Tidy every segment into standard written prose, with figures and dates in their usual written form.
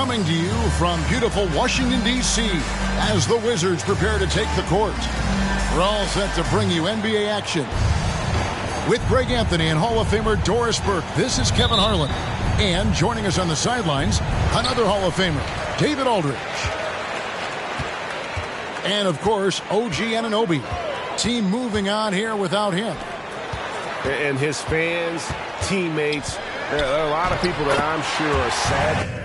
Coming to you from beautiful Washington, D.C. as the Wizards prepare to take the court. We're all set to bring you NBA action. With Greg Anthony and Hall of Famer Doris Burke, this is Kevin Harlan. And joining us on the sidelines, another Hall of Famer, David Aldridge. And, of course, OG Anunoby. Team moving on here without him. And his fans, teammates, there are a lot of people that I'm sure are sad.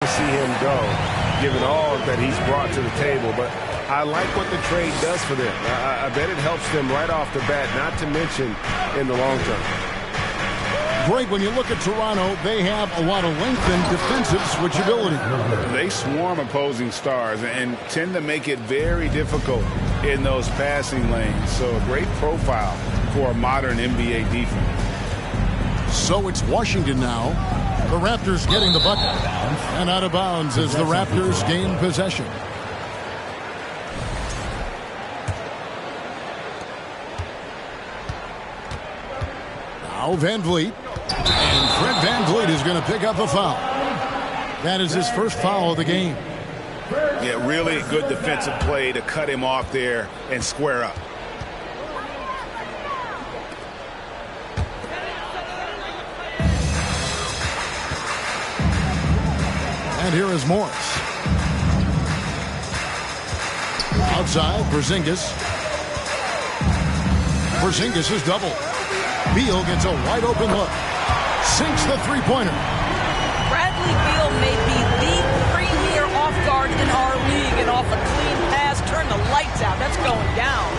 See him go, given all that he's brought to the table, but I like what the trade does for them. I bet it helps them right off the bat, not to mention in the long term. Greg, when you look at Toronto, they have a lot of length and defensive switchability. They swarm opposing stars and tend to make it very difficult in those passing lanes. So a great profile for a modern NBA defense. So it's Washington now. The Raptors getting the bucket. And out of bounds as the Raptors gain possession. Now Van Vliet. And Fred Van Vliet is going to pick up a foul. That is his first foul of the game. Yeah, really good defensive play to cut him off there and square up. And here is Morris. Outside, Porzingis. Porzingis is double. Beal gets a wide open look. Sinks the three-pointer. Bradley Beal may be the premier off guard in our league, and off a clean pass, turn the lights out. That's going down.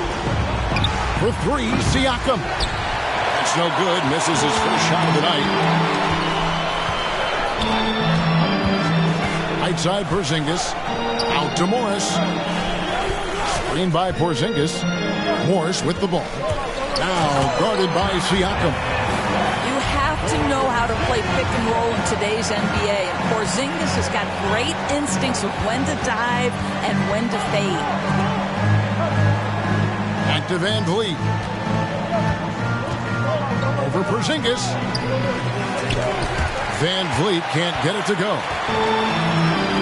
For three, Siakam. That's no good. Misses his first shot of the night. Right side, Porzingis. Out to Morris. Screened by Porzingis. Morris with the ball. Now guarded by Siakam. You have to know how to play pick and roll in today's NBA. And Porzingis has got great instincts of when to dive and when to fade. Back to Van Vliet. Over Porzingis. Van Vliet can't get it to go.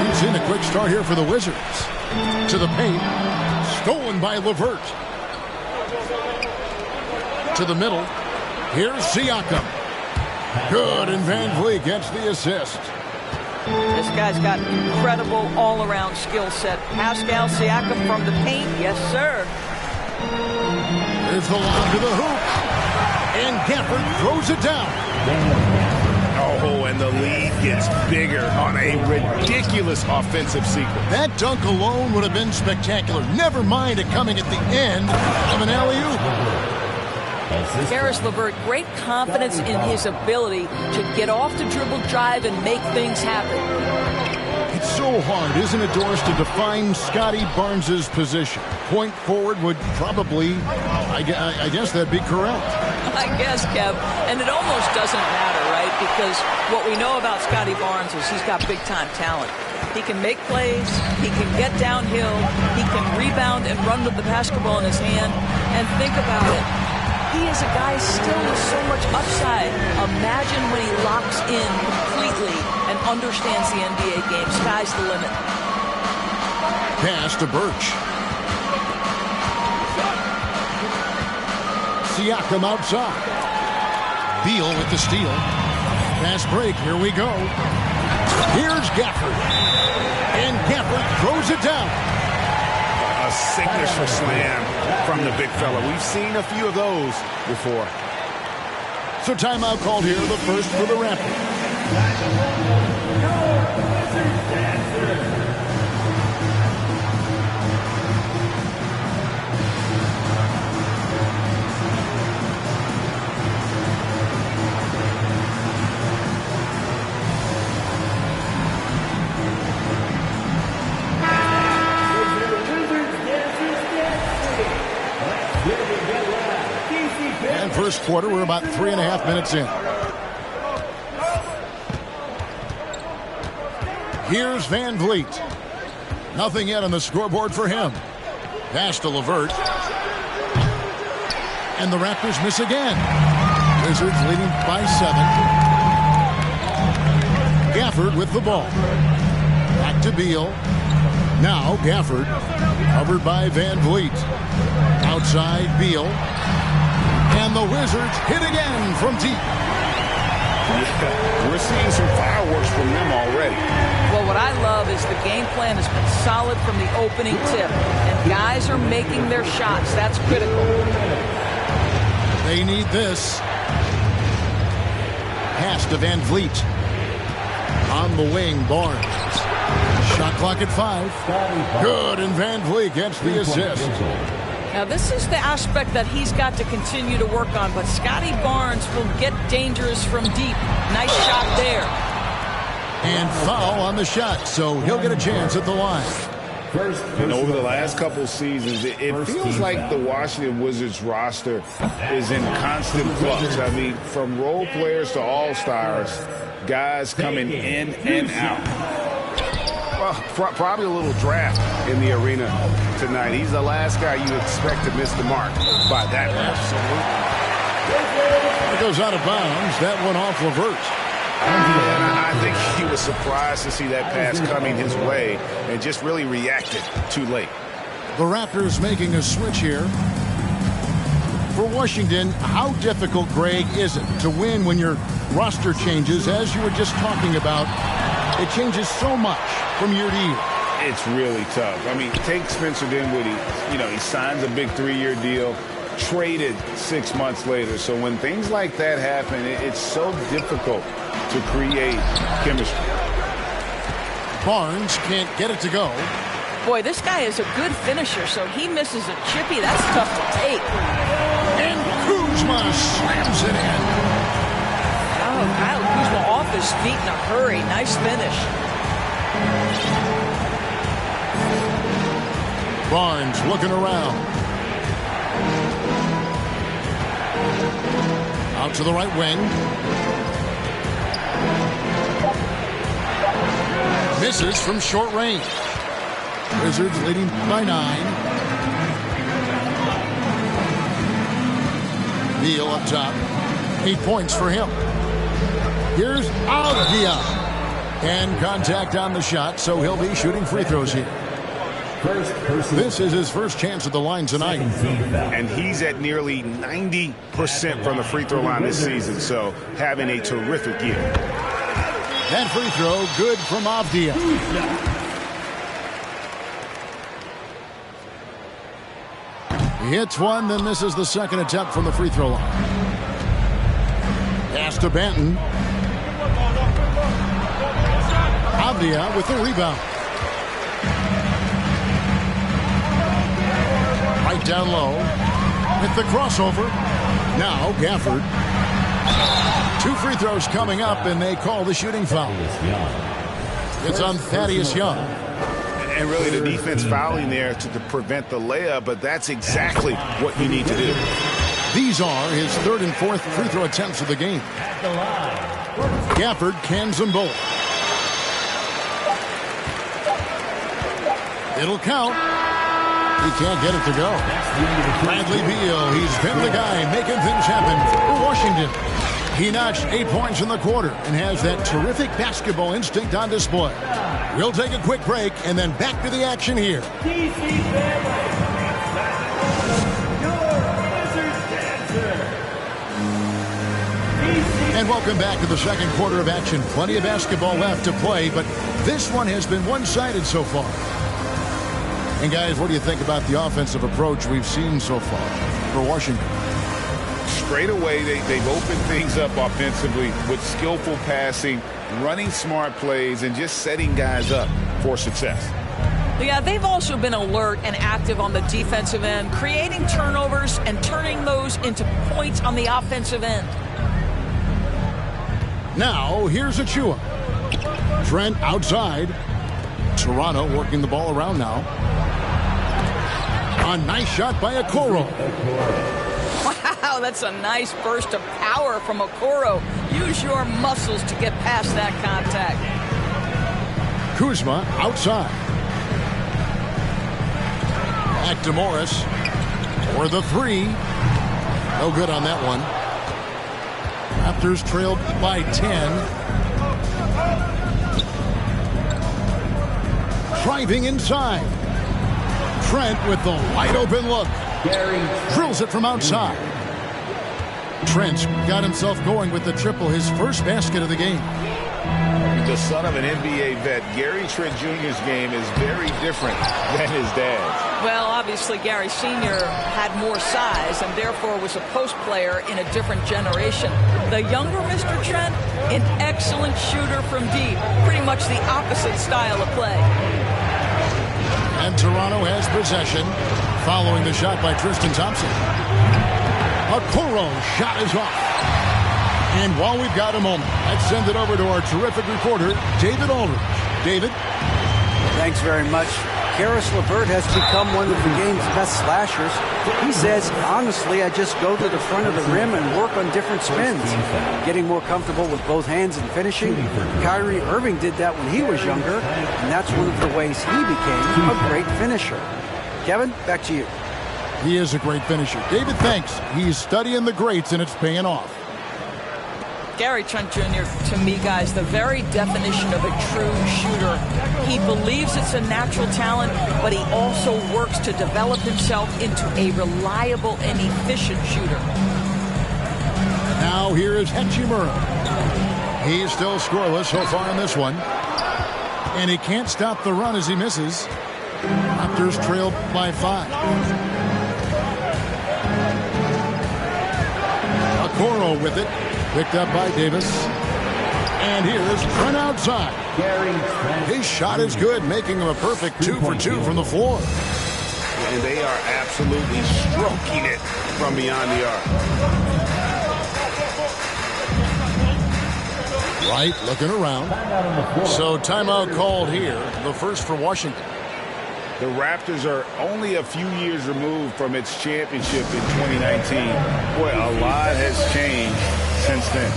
He's in a quick start here for the Wizards. To the paint. Stolen by LeVert. To the middle. Here's Siakam. Good, and Van Vliet gets the assist. This guy's got incredible all-around skill set. Pascal Siakam from the paint. Yes, sir. Here's the lob to the hoop. And Gafford throws it down. Oh, and the lead gets bigger on a ridiculous offensive sequence. That dunk alone would have been spectacular. Never mind it coming at the end of an alley-oop. Caris LeVert, great confidence in his ability to get off the dribble drive and make things happen. It's so hard, isn't it, Doris, to define Scotty Barnes' position? Point forward would probably, I guess that'd be correct. I guess, Kev. And it almost doesn't matter, right? Because what we know about Scotty Barnes is he's got big-time talent. He can make plays. He can get downhill. He can rebound and run with the basketball in his hand. And think about it. He is a guy still with so much upside. Imagine when he locks in completely and understands the NBA game. Sky's the limit. Pass to Birch. Siakam outside. Beal with the steal. Fast break. Here we go. Here's Gafford. And Gafford throws it down. A signature slam from the big fella. We've seen a few of those before. So timeout called here, the first for the Raptors. first quarter. We're about 3.5 minutes in. Here's Van Vliet. Nothing yet on the scoreboard for him. Pass to LeVert. And the Raptors miss again. Wizards leading by 7. Gafford with the ball. Back to Beal. Now Gafford. Covered by Van Vliet. Outside Beal. And the Wizards hit again from deep. Yeah, we're seeing some fireworks from them already. Well, what I love is the game plan has been solid from the opening tip. And guys are making their shots. That's critical. They need this. Pass to Van Vliet. On the wing, Barnes. Shot clock at 5. Good, and Van Vliet gets the assist. Now, this is the aspect that he's got to continue to work on, but Scotty Barnes will get dangerous from deep. Nice shot there. And foul on the shot, so he'll get a chance at the line. And over the last couple seasons, it feels like the Washington Wizards roster is in constant flux. I mean, from role players to all-stars, guys coming in and out. Well, probably a little draft in the arena tonight. He's the last guy you expect to miss the mark by that much. It goes out of bounds. That one off LeVert. And I think he was surprised to see that pass coming his way and just really reacted too late. The Raptors making a switch here. For Washington, how difficult, Greg, is it to win when your roster changes, as you were just talking about? It changes so much from year to year. It's really tough. I mean, take Spencer Dinwiddie. He signs a big 3-year deal, traded 6 months later. So when things like that happen, it's so difficult to create chemistry. Barnes can't get it to go. Boy, this guy is a good finisher, so he misses a chippy. That's tough to take. And Kuzma slams it in. Oh, Kyle Kuzma off his feet in a hurry. Nice finish. Barnes looking around. Out to the right wing. Misses from short range. Wizards leading by 9. Beal up top. 8 points for him. Here's Avdia. And contact on the shot, so he'll be shooting free throws here. This is his first chance at the line tonight. And he's at nearly 90% from the free throw line this season, so having a terrific year. That free throw good from Avdia. He hits one, then misses the second attempt from the free throw line. Pass to Banton. Avdia with the rebound. Right down low. With the crossover. Now Gafford. 2 free throws coming up, and they call the shooting foul. It's on Thaddeus Young. And really the defense fouling there to prevent the layup, but that's exactly what you need to do. These are his 3rd and 4th free throw attempts of the game. Gafford cans them both. It'll count. He can't get it to go. Bradley Beal, he's been the guy making things happen for Washington. He notched 8 points in the quarter and has that terrific basketball instinct on display. We'll take a quick break and then back to the action here. And welcome back to the second quarter of action. Plenty of basketball left to play, but this one has been one-sided so far. And guys, what do you think about the offensive approach we've seen so far for Washington? Straight away, they've opened things up offensively with skillful passing, running smart plays, and just setting guys up for success. Yeah, they've also been alert and active on the defensive end, creating turnovers and turning those into points on the offensive end. Now, here's Achua. Trent outside. Toronto working the ball around now. A nice shot by Okoro. Wow, Wow, that's a nice burst of power from Okoro. Use your muscles to get past that contact. Kuzma outside. Back to Morris for the three. No good on that one. Raptors trailed by 10. Driving inside. Trent with the wide open look. Drills it from outside. Trent got himself going with the triple, his first basket of the game. The son of an NBA vet, Gary Trent Jr.'s game is very different than his dad's. Well, obviously, Gary Sr. had more size and therefore was a post player in a different generation. The younger Mr. Trent, an excellent shooter from deep. Pretty much the opposite style of play. And Toronto has possession following the shot by Tristan Thompson. Okoro shot is off. And while we've got a moment, let's send it over to our terrific reporter, David Aldridge. David? Thanks very much. Karis LeVert has become one of the game's best slashers. He says, honestly, I just go to the front of the rim and work on different spins. Getting more comfortable with both hands and finishing. Kyrie Irving did that when he was younger, and that's one of the ways he became a great finisher. Kevin, back to you. He is a great finisher. David, thanks. He's studying the greats, and it's paying off. Gary Trent Jr., to me, guys, the very definition of a true shooter. He believes it's a natural talent, but he also works to develop himself into a reliable and efficient shooter. Now here is Hachimura. He's still scoreless so far in this one. And he can't stop the run as he misses. Raptors trailed by 5. Okoro with it. Picked up by Davis. And here's Trent outside. His shot is good, making him a perfect 2 for 2 from the floor. And they are absolutely stroking it from beyond the arc. Right, looking around. So timeout called here, the first for Washington. The Raptors are only a few years removed from its championship in 2019. Boy, a lot has changed since then.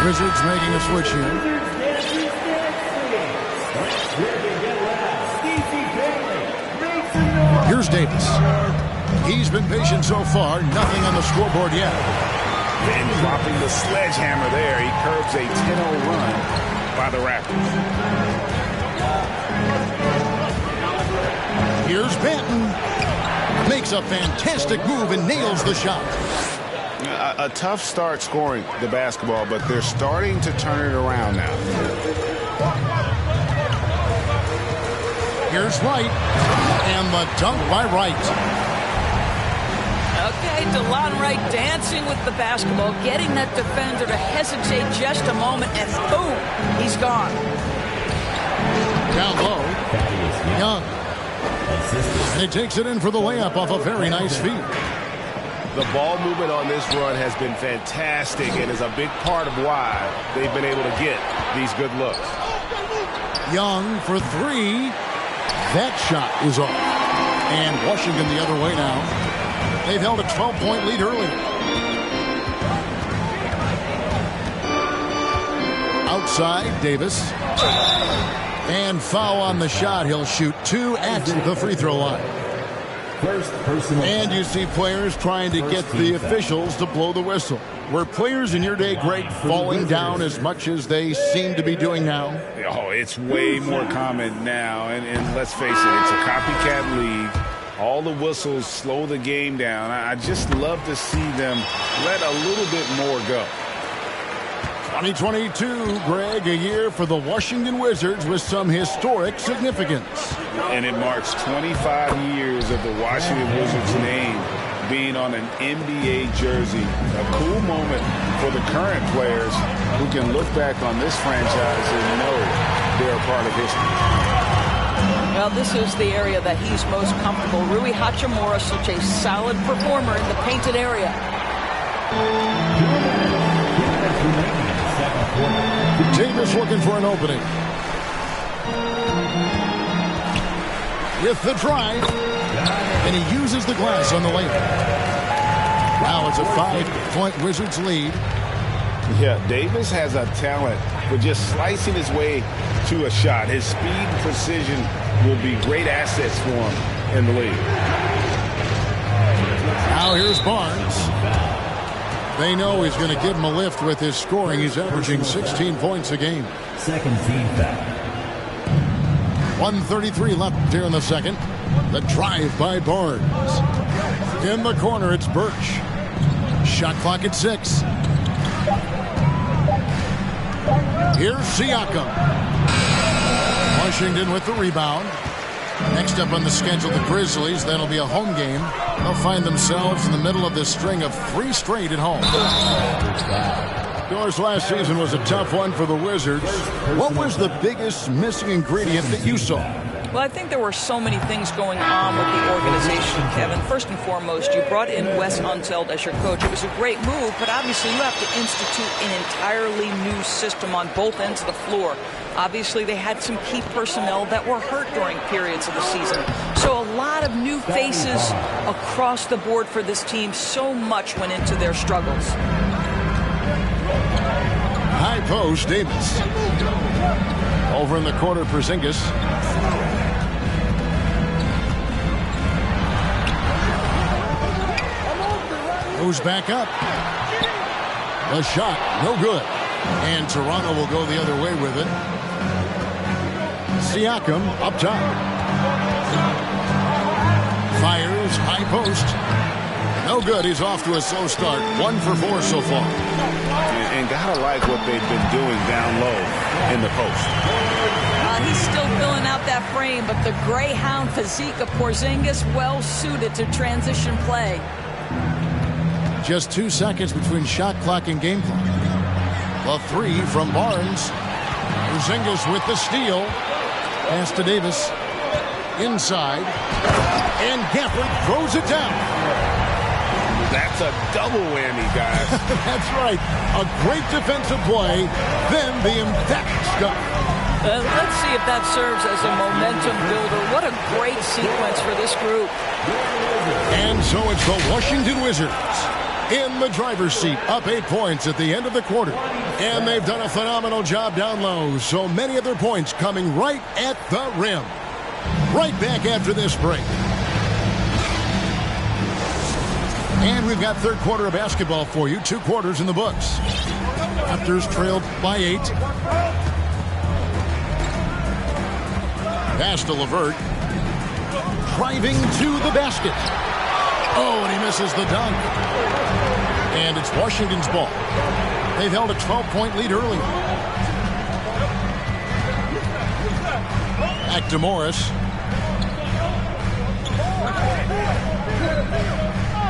Wizards making a switch here. Here's Davis. He's been patient so far. Nothing on the scoreboard yet. And dropping the sledgehammer there. He curbs a 10-0 run by the Raptors. Here's Benton. Makes a fantastic move and nails the shot. A tough start scoring the basketball, but they're starting to turn it around now. Here's Wright. And the dunk by Wright. Okay, DeLon Wright dancing with the basketball, getting that defender to hesitate just a moment, and boom, he's gone. Down low. Young. And he takes it in for the layup off a very nice feed. The ball movement on this run has been fantastic and is a big part of why they've been able to get these good looks. Young for 3. That shot is off. And Washington the other way now. They've held a 12-point lead earlier. Outside, Davis. And foul on the shot. He'll shoot 2 at the free throw line. And you see players trying to get the officials to blow the whistle. Were players in your day, Greg, falling down as much as they seem to be doing now? Oh, it's way more common now. And let's face it, it's a copycat league. All the whistles slow the game down. I just love to see them let a little bit more go. 2022, Greg, a year for the Washington Wizards with some historic significance. And it marks 25 years of the Washington Wizards name being on an NBA jersey. A cool moment for the current players who can look back on this franchise and know they're a part of history. Well, this is the area that he's most comfortable. Rui Hachimura, such a solid performer in the painted area. Davis looking for an opening. With the drive. And he uses the glass on the lane. Now it's a 5-point Wizards lead. Yeah, Davis has a talent for just slicing his way to a shot. His speed and precision will be great assets for him in the league. Now here's Barnes. They know he's going to give him a lift with his scoring. He's averaging 16 points a game. Second team foul. 1:33 left here in the second. The drive by Barnes. In the corner, it's Birch. Shot clock at 6. Here's Siakam. Washington with the rebound. Next up on the schedule, the Grizzlies. That'll be a home game. They'll find themselves in the middle of this string of 3 straight at home. Doris, last season was a tough one for the Wizards. What was the biggest missing ingredient that you saw? Well, I think there were so many things going on with the organization, Kevin. First and foremost, you brought in Wes Unseld as your coach. It was a great move, but obviously you have to institute an entirely new system on both ends of the floor. Obviously, they had some key personnel that were hurt during periods of the season. So a lot of new faces across the board for this team. So much went into their struggles. High post, Davis. Over in the corner, Porzingis. Moves back up. The shot, no good. And Toronto will go the other way with it. Siakam up top. Fires, high post. No good. He's off to a slow start. 1 for 4 so far. And gotta like what they've been doing down low in the post. He's still filling out that frame, but the Greyhound physique of Porzingis well suited to transition play. Just 2 seconds between shot clock and game clock. The 3 from Barnes. Porzingis with the steal. Pass to Davis. Inside. And Gafford throws it down. That's a double whammy, guys. That's right. A great defensive play. Then the emphatic stuff. Let's see if that serves as a momentum builder. What a great sequence for this group. And so it's the Washington Wizards in the driver's seat, up 8 points at the end of the quarter. And they've done a phenomenal job down low. So many of their points coming right at the rim. Right back after this break. And we've got third quarter of basketball for you. 2 quarters in the books. Raptors trailed by 8. Pass to LeVert. Driving to the basket. Oh, and he misses the dunk. And it's Washington's ball. They've held a 12-point lead early. Back to Morris.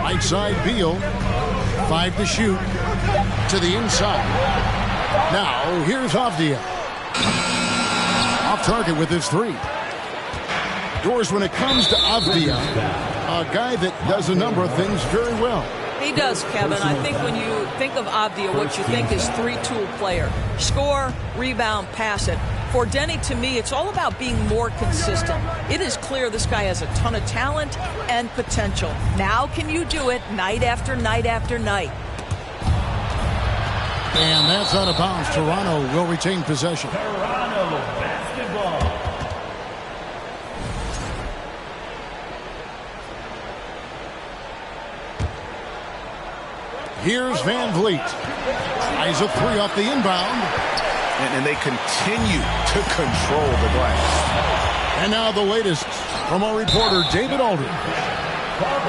Right side, Beal. 5 to shoot. To the inside. Now, here's Avdia. Off target with his 3. Doors, when it comes to Avdia, a guy that does a number of things very well. He does, Kevin. I think when you think of Avdia, what you think is 3-tool player. Score, rebound, pass it. For Denny, to me, it's all about being more consistent. It is clear this guy has a ton of talent and potential. Now can you do it night after night after night? And that's out of bounds. Toronto will retain possession. Toronto basketball. Here's Van Vliet. Tries a three off the inbound. And they continue to control the glass. And now the latest from our reporter, David Aldridge.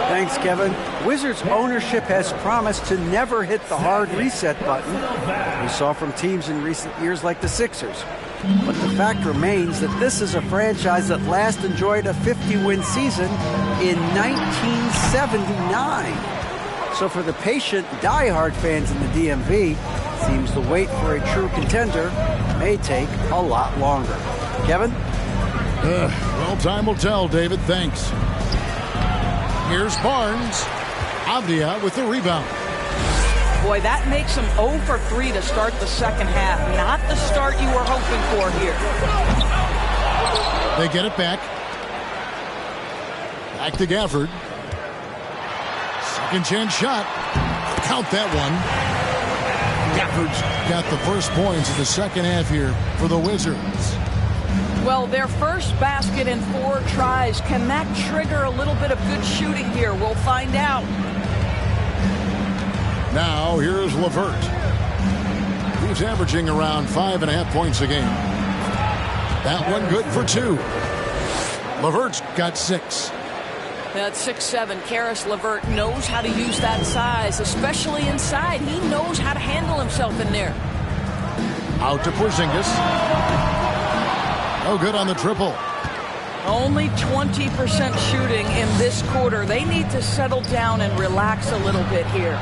Thanks, Kevin. Wizards ownership has promised to never hit the hard reset button we saw from teams in recent years like the Sixers. But the fact remains that this is a franchise that last enjoyed a 50-win season in 1979. So for the patient, die-hard fans in the DMV, seems the wait for a true contender may take a lot longer. Kevin? Well, time will tell, David. Thanks. Here's Barnes. Avdia with the rebound. Boy, that makes him 0 for 3 to start the second half. Not the start you were hoping for here. They get it back. Back to Gafford. Second chance shot. Count that one. Gafford's got the first points of the second half here for the Wizards. Well, their first basket in 4 tries. Can that trigger a little bit of good shooting here? We'll find out. Now, here's LeVert. He's averaging around 5.5 points a game. That one good for 2. LeVert's got 6. That's 6'7". Caris LeVert knows how to use that size, especially inside. He knows how to handle himself in there. Out to Porzingis. No good on the triple. Only 20% shooting in this quarter. They need to settle down and relax a little bit here.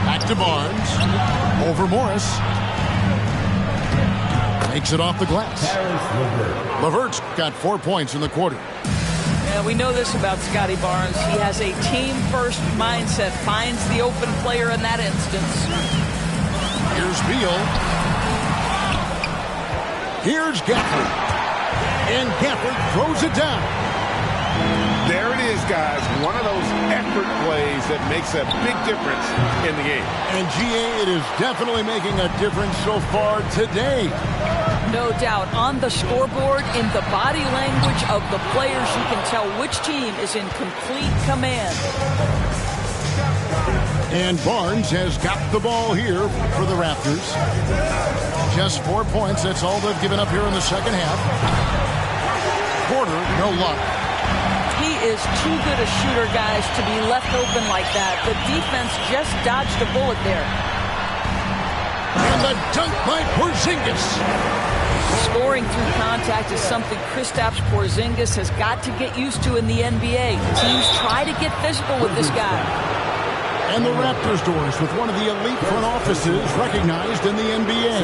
Back to Barnes. Over Morris. Takes it off the glass. LeVert's got 4 points in the quarter. Yeah, we know this about Scotty Barnes. He has a team-first mindset. Finds the open player in that instance. Here's Beal. Here's Gafford. And Gafford throws it down. There it is, guys. One of those effort plays that makes a big difference in the game. And GA, it is definitely making a difference so far today. No doubt. On the scoreboard, in the body language of the players, you can tell which team is in complete command. And Barnes has got the ball here for the Raptors. Just 4 points. That's all they've given up here in the second half. Porter, no luck. He is too good a shooter, guys, to be left open like that. The defense just dodged a bullet there. And the dunk by Porzingis. Scoring through contact is something Kristaps Porzingis has got to get used to in the NBA. Teams try to get physical with this guy. And the Raptors, Doris, with one of the elite front offices recognized in the NBA.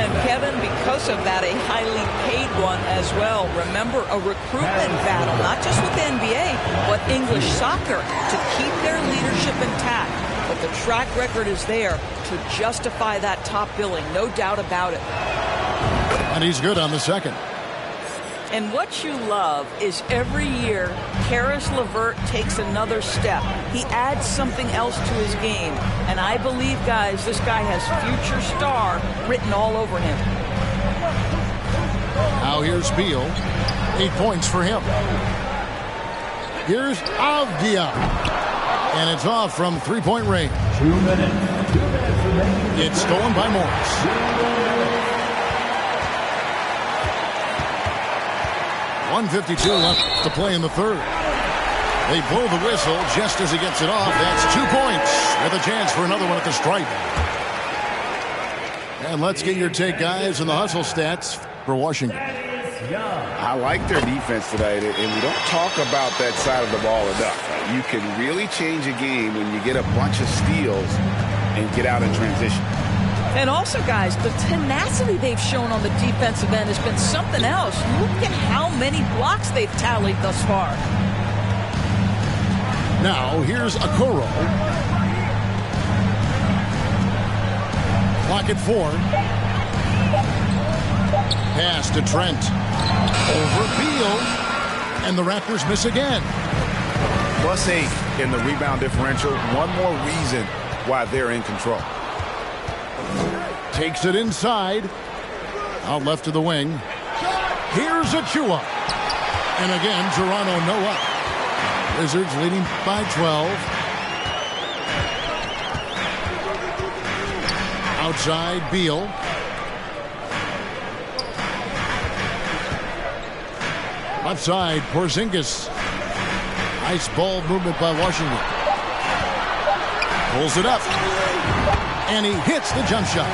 And Kevin, because of that, a highly paid one as well. Remember, a recruitment battle, not just with the NBA, but English soccer, to keep their leadership intact. But the track record is there to justify that top billing, no doubt about it. And he's good on the second. And what you love is every year, Caris LeVert takes another step. He adds something else to his game. And I believe, guys, this guy has future star written all over him. Now here's Beal. 8 points for him. Here's Avdia. And it's off from three-point range. 2 minutes. 2 minutes remaining. It's stolen by Morris. 1:52 left to play in the third. They blow the whistle just as he gets it off. That's 2 points with a chance for another one at the stripe. And let's get your take, guys, on the hustle stats for Washington. I like their defense today, and we don't talk about that side of the ball enough. You can really change a game when you get a bunch of steals and get out in transition. And also, guys, the tenacity they've shown on the defensive end has been something else. Look at how many blocks they've tallied thus far. Now, here's Okoro. Clock at 4. Pass to Trent. Over Beal. And the Raptors miss again. +8 in the rebound differential. One more reason why they're in control. Takes it inside. Out left to the wing. Here's Achua. And again, Toronto no up. Wizards leading by 12. Outside, Beal. Left side, Porzingis. Nice ball movement by Washington. Pulls it up. And he hits the jump shot.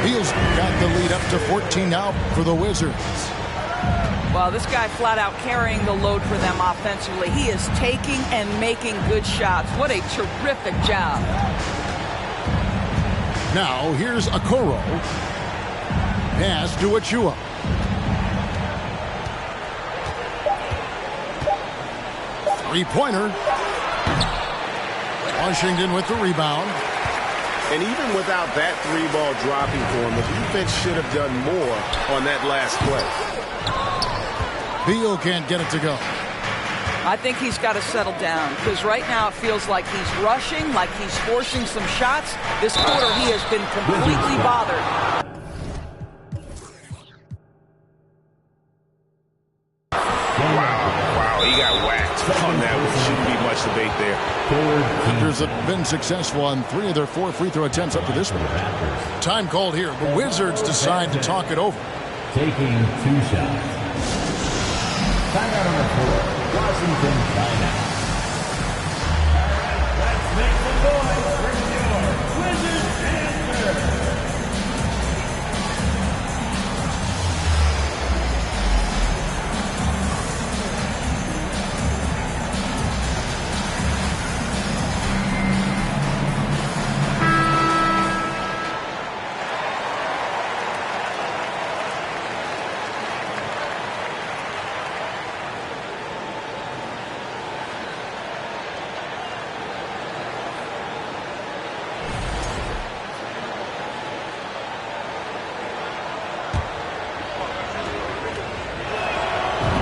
Beal's got the lead up to 14 now for the Wizards. Well, this guy flat out carrying the load for them offensively. He is taking and making good shots. What a terrific job. Now, here's Okoro. Pass to Achua. Three-pointer. Washington with the rebound. And even without that three ball dropping for him, the defense should have done more on that last play. Beal can't get it to go. I think he's got to settle down because right now it feels like he's rushing, like he's forcing some shots. This quarter he has been completely bothered. Wow, he got whacked on that one. Shouldn't be much debate there. Raptors have been successful on 3 of their 4 free throw attempts up to this point. Time called here. The Wizards decide to talk it over. Taking 2 shots. Timeout on the floor. Washington timeout. Let's make some noise for your Wizards answer.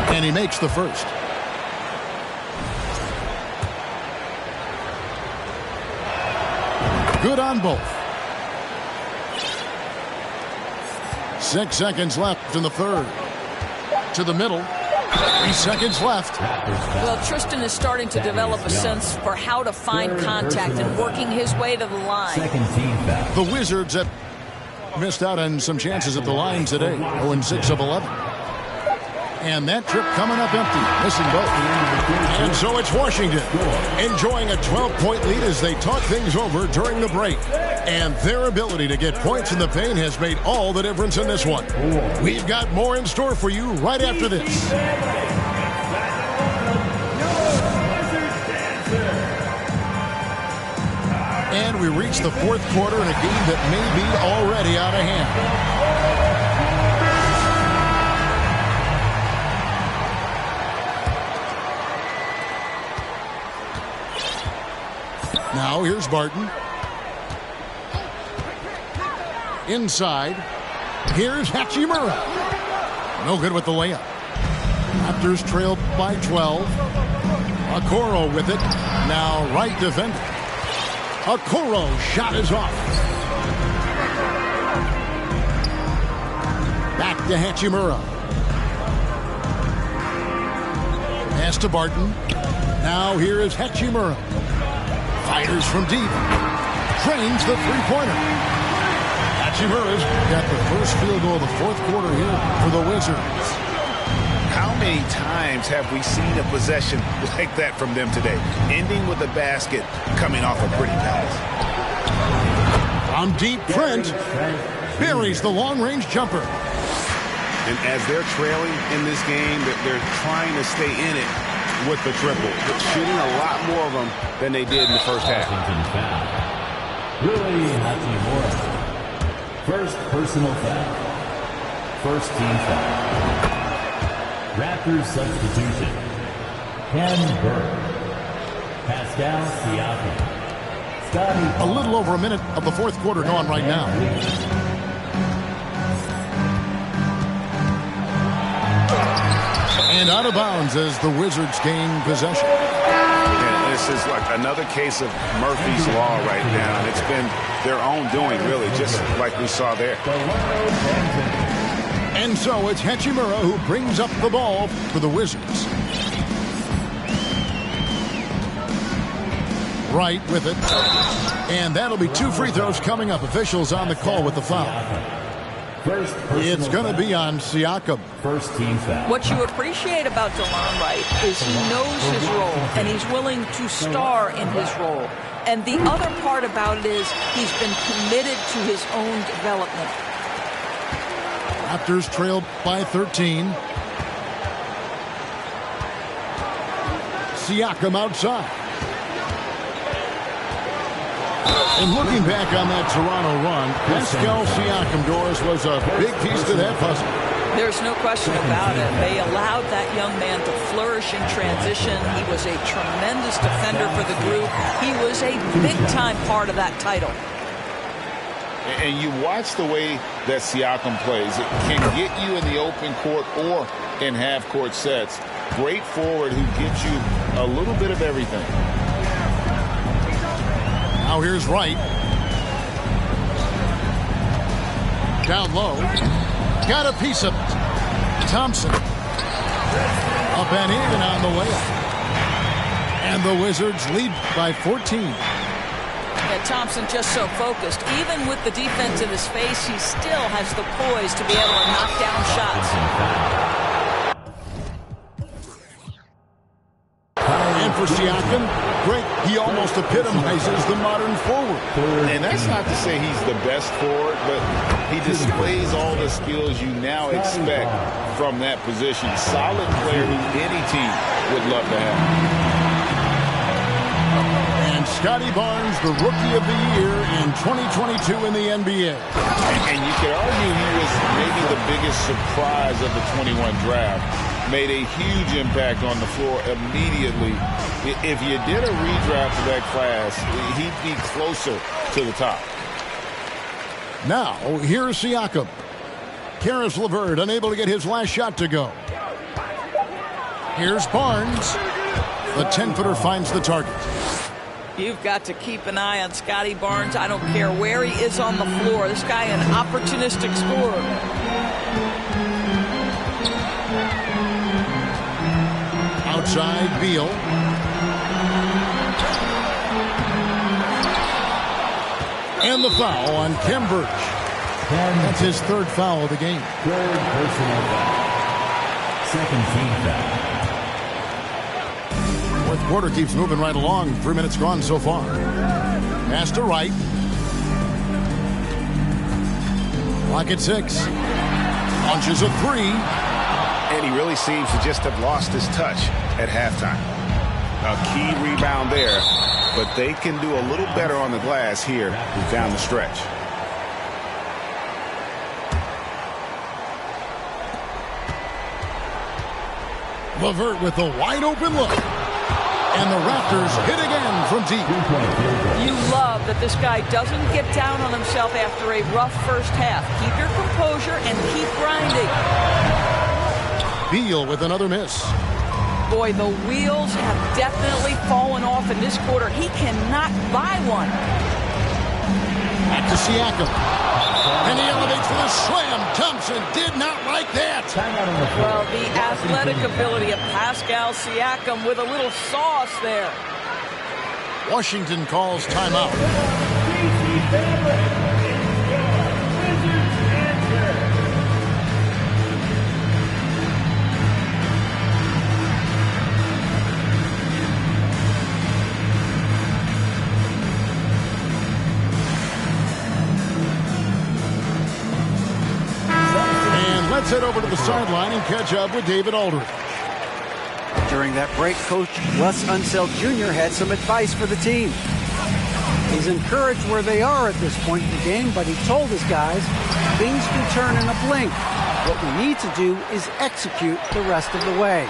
And he makes the first. Good on both. 6 seconds left in the third. To the middle. 3 seconds left. Well, Tristan is starting to develop a sense for how to find contact and working his way to the line. The Wizards have missed out on some chances at the line today. 0-6 of 11. And that trip coming up empty, missing both. And so it's Washington enjoying a 12-point lead as they talk things over during the break. And their ability to get points in the paint has made all the difference in this one. We've got more in store for you right after this. And we reach the fourth quarter in a game that may be already out of hand. Now here's Barton. Inside. Here's Hachimura. No good with the layup. Raptors trail by 12. Okoro with it. Now right defender. Okoro shot is off. Back to Hachimura. Pass to Barton. Now here is Hachimura. Fires from deep. Trains the three-pointer. Hachimura's got the first field goal of the fourth quarter here for the Wizards. How many times have we seen a possession like that from them today? Ending with a basket, coming off a pretty pass. On deep, Trent buries the long-range jumper. And as they're trailing in this game, they're trying to stay in it with the triple, but shooting a lot more of them than they did in the first half. Really Hachimura. First personal foul. First team foul. Raptors substitution. Ken Burke. Pascal Siakam. Scotty. A little over a minute of the fourth quarter gone right now. And out of bounds as the Wizards gain possession. And this is like another case of Murphy's Law right now. And it's been their own doing, really, just like we saw there. And so it's Hachimura who brings up the ball for the Wizards. Wright with it. And that'll be 2 free throws coming up. Officials on the call with the foul. It's going to be on Siakam. First team foul. What you appreciate about DeLon Wright is he knows his role, and he's willing to star in his role. And the other part about it is he's been committed to his own development. Raptors trailed by 13. Siakam outside. And looking back on that Toronto run, Pascal Siakam, Doris, was a big piece to that puzzle. There's no question about it. They allowed that young man to flourish in transition. He was a tremendous defender for the group. He was a big-time part of that title. And you watch the way that Siakam plays. It can get you in the open court or in half-court sets. Great forward who gives you a little bit of everything. Now here's Wright. Down low. Got a piece of it. Thompson. Up and in and on the way up. And the Wizards lead by 14. Yeah, Thompson just so focused. Even with the defense in his face, he still has the poise to be able to knock down shots. And for Siakam, great. He almost epitomizes the modern forward. And that's not to say he's the best forward, but he displays all the skills you now expect from that position. Solid player who any team would love to have. And Scotty Barnes, the Rookie of the Year in 2022 in the NBA. And you could argue he was maybe the biggest surprise of the 21 draft. Made a huge impact on the floor immediately. If you did a redraft of that class, he'd be closer to the top. Now, here's Siakam. Karis LeVert unable to get his last shot to go. Here's Barnes. The 10-footer finds the target. You've got to keep an eye on Scotty Barnes. I don't care where he is on the floor. This guy an opportunistic scorer. Outside, Beal. And the foul on Khem Birch. That's his 3rd foul of the game. 3rd personal foul. 2nd team foul. 4th quarter keeps moving right along. 3 minutes gone so far. Pass to Wright. Clock at 6. Launches a 3. And he really seems to just have lost his touch at halftime. A key rebound there, but they can do a little better on the glass here down the stretch. LeVert with a wide open look. And the Raptors hit again from deep. You love that this guy doesn't get down on himself after a rough first half. Keep your composure and keep grinding. Beal with another miss. Boy, the wheels have definitely fallen off in this quarter. He cannot buy one. Back to Siakam. And he elevates for the slam. Thompson did not like that. Well, the athletic ability of Pascal Siakam with a little sauce there. Washington calls timeout. Let's head over to the sideline and catch up with David Aldridge. During that break, Coach Wes Unseld Jr. had some advice for the team. He's encouraged where they are at this point in the game, but he told his guys things can turn in a blink. What we need to do is execute the rest of the way.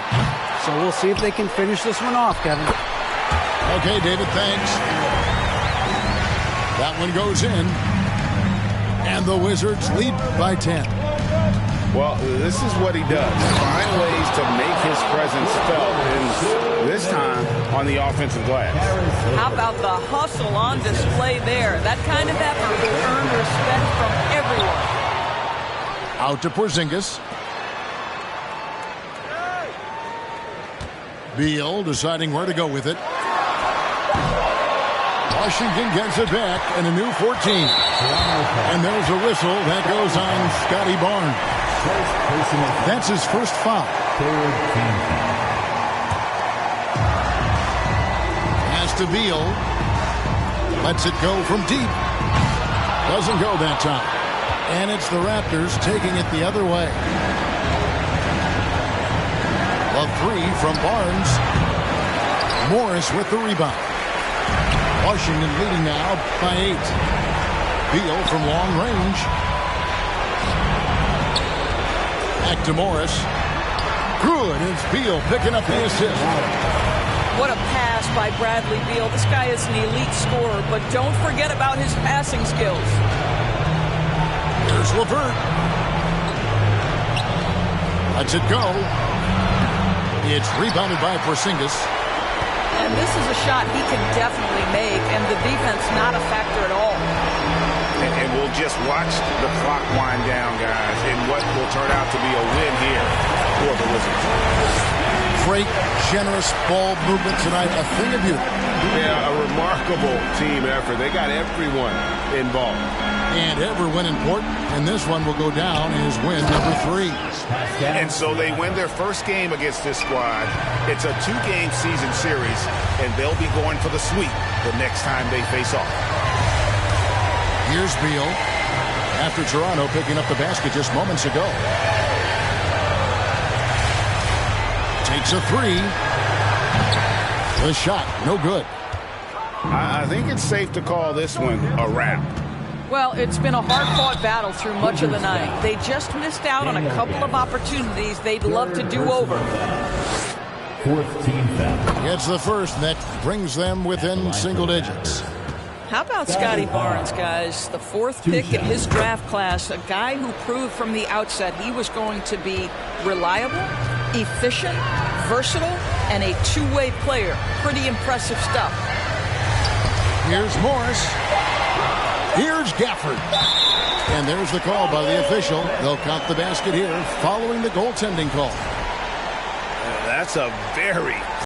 So we'll see if they can finish this one off, Kevin. Okay, David, thanks. That one goes in. And the Wizards lead by 10. Well, this is what he does. Find ways to make his presence felt, and this time on the offensive glass. How about the hustle on display there? That kind of effort will earn respect from everyone. Out to Porzingis. Beal deciding where to go with it. Washington gets it back and a new 14. And there's a whistle that goes on Scotty Barnes. That's his first foul. Pass to Beal. Lets it go from deep. Doesn't go that time. And it's the Raptors taking it the other way. A three from Barnes. Morris with the rebound. Washington leading now by 8. Beal from long range. Back to Morris. Good. It's Beal picking up the assist. What a pass by Bradley Beal. This guy is an elite scorer, but don't forget about his passing skills. Here's LeVert. Lets it go. It's rebounded by Porzingis. And this is a shot he can definitely make, and the defense not a factor at all. And we'll just watch the clock wind down, guys, in what will turn out to be a win here for the Wizards. Great, generous ball movement tonight. A thing of beauty. Yeah, a remarkable team effort. They got everyone involved. And every win important. And this one will go down as win number 3. And so they win their first game against this squad. It's a 2-game season series, and they'll be going for the sweep the next time they face off. Here's Beal. After Toronto picking up the basket just moments ago. Takes a 3. The shot, no good. I think it's safe to call this one a wrap. Well, it's been a hard-fought battle through much of the night. They just missed out on a couple of opportunities they'd love to do over. 4th team foul. Gets the first, and that brings them within single digits. How about Scotty Barnes, guys? The 4th pick in his draft class, a guy who proved from the outset he was going to be reliable, efficient, versatile, and a two-way player. Pretty impressive stuff. Here's Morris. Here's Gafford. And there's the call by the official. They'll count the basket here following the goaltending call. That's a very